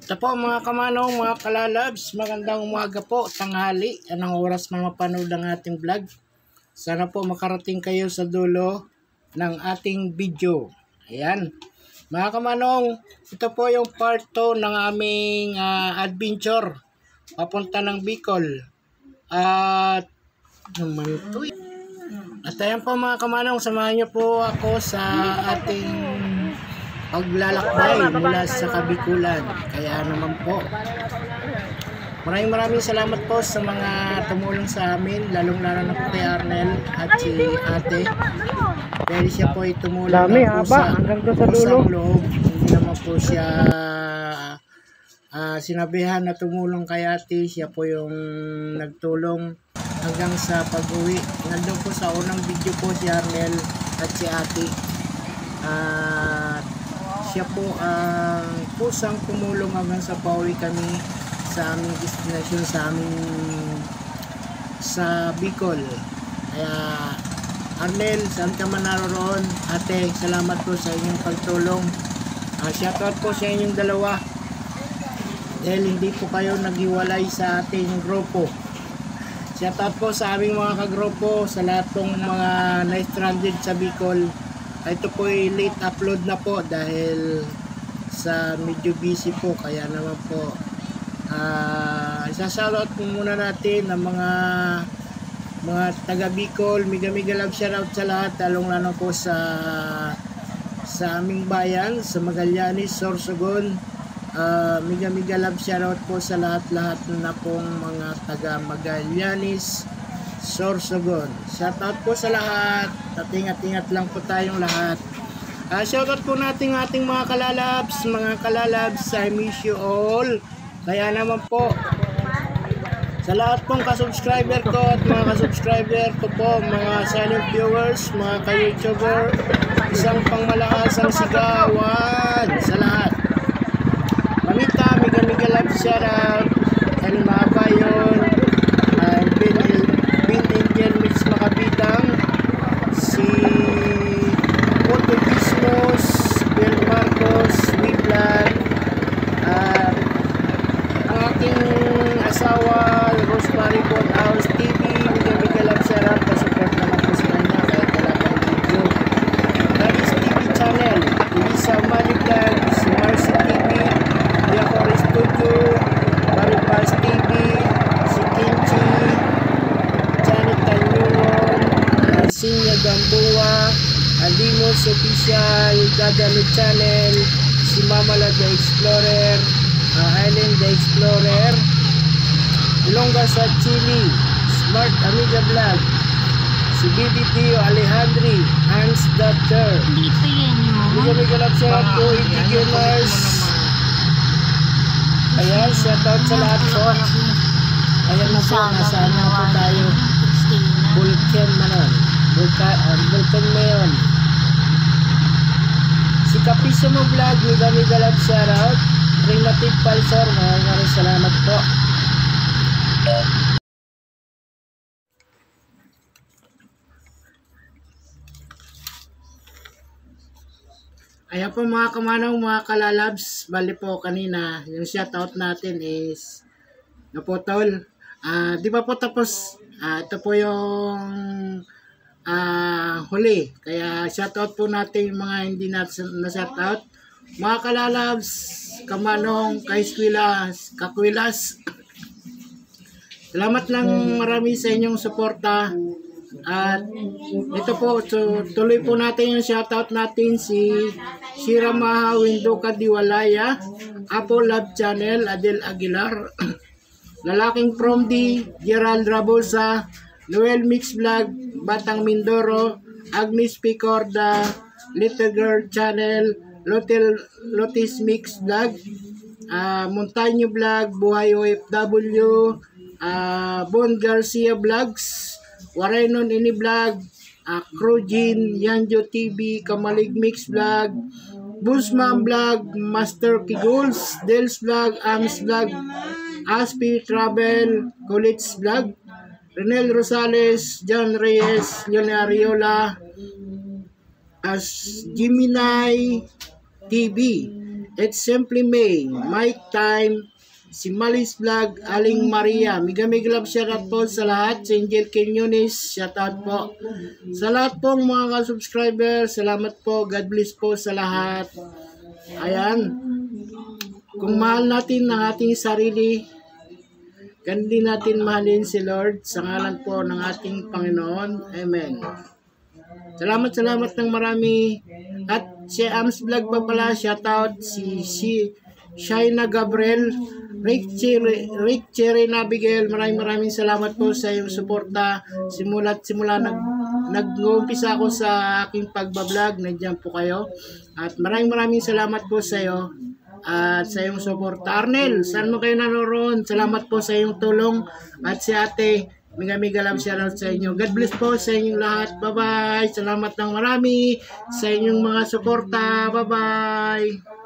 Ito po mga kamanong, mga kalalabs, magandang umaga po, tanghali, anong oras man mapanood ang ating vlog. Sana po makarating kayo sa dulo ng ating video. Ayan, mga kamanong, ito po yung part 2 ng aming adventure papunta ng Bicol. At ayan po mga kamanong, samahan niyo po ako sa ating paglalakbay mula sa Kabikulan. Kaya naman po, maraming salamat po sa mga tumulong sa amin, lalong-lalo na po kay Arnel at si ate. Dahil siya po ay tumulong na po sa kusang loob. Hindi naman po siya sinabihan na tumulong kay ate. Siya po yung nagtulong hanggang sa pag-uwi. Nandun po sa unang video po si Arnel at si ate. Siya po ang kusang tumulong hanggang sa pauwi kami sa aming destination, sa Bicol. Kaya Arnel, saan ka man naroon, ate, salamat po sa inyong pagtulong. Shoutout po sa inyong dalawa dahil hindi po kayo naghiwalay sa ating grupo. Shoutout po sa aming mga kagrupo, sa lahat ng mga na-stranded sa Bicol. Ito po ay late upload na po dahil sa medyo busy po, kaya naman po isa-shoutout po muna natin ang mga taga Bicol. Mega love shoutout sa lahat, lalong-lalo po sa aming bayan sa Magallanes, Sorsogon. Mega love shoutout po sa lahat na pong mga taga Magallanes, Sorsogon. Shoutout po sa lahat. At ingat lang po tayong lahat. Shoutout po natin ating mga kalalabs, I miss you all. Kaya naman po, sa lahat pong kasubscriber ko at mga kasubscriber ko po, mga silent viewers, mga ka-YouTuber, isang pangmalakas ang sigawan sa lahat. Mamita, mega love shoutout. El Mabayon, Bin Angel Mix Makabitang, si Puto Bismos, Bill Marcos, Wiblan, ang aking asawa, Rosemary Bon House TV, mega love shoutout, pa-support naman po sa kanya kahit wala pang video. Daddy's TV channel, Lisa Mali Vlog, si Marcy TV, Diacor Studio, Baripas TV, si Kinchi, Janet Tanyunon, Sinya Gamboa, Alimos Official, Dadalo Channel, si Mamala the Explorer, Island the Explorer, Ilongga sa Chile, Smart Amiga Vlog, si BBTO Alejandri, Hans Doctor. Dito yan yun. Mega love shoutout po, ET Gamers. Ayan, shoutout sa lahat po. Ayan na po, nasaan na po tayo. Vulcan Manon. Vulcan Mayon. Si Kapisimo Vlog, mega love shoutout. Primitive Pulsar, maraming salamat po. Ayan po mga kamanong, mga kalalabs, bali po kanina, yung shoutout natin is naputol. Di ba po tapos, ito po yung huli. Kaya shoutout po natin yung mga hindi na shoutout. Mga kalalabs, kamanong, kaiskwilas, kakwilas, salamat lang marami sa inyong suporta. At ito po, tuloy po natin yung shoutout natin si Shira Maha Windoka Diwalaya, Apple Love Channel, Adel Aguilar, Lalaking From D, Gerald Rabosa, Noel Mix Vlog, Batang Mindoro, Agnes Picorda, Little Girl Channel, Lotis Mix Vlog, Montaño Vlog, Buhay OFW, Bon Garcia Vlogs, Warenon Ini Vlog, Crujin, Yanjo TV, Kamalig Mix Vlog, Busman Vlog, Master Kiguls, Dels Vlog, Ams Vlog, Aspi Travel, Kulits Vlog, Renel Rosales, John Reyes, Leona Ariola, Gemini TV, It's Simply May, Mike Time, si Malis Vlog, Aling Maria. Migamig love shoutout po sa lahat. Si Angel Quinones, shoutout po. Sa lahat pong mga subscriber, salamat po. God bless po sa lahat. Ayan. Kung mahal natin ang ating sarili, ganun din natin mahalin si Lord sa ngalan po ng ating Panginoon. Amen. Salamat ng marami. At si Ams Vlog pa pala, shoutout si Shaina Gabriel, Rick Cherry Nabigel, maraming salamat po sa iyong suporta. Simula nag-uumpisa ako sa aking pagbablog, nandiyan po kayo. At maraming salamat po sa iyo at sa iyong suporta. Arnel, saan mo kayo naroon? Salamat po sa iyong tulong. At si ate, miga lang shoutout sa inyo. God bless po sa inyong lahat. Bye-bye. Salamat ng marami sa inyong mga suporta. Bye-bye.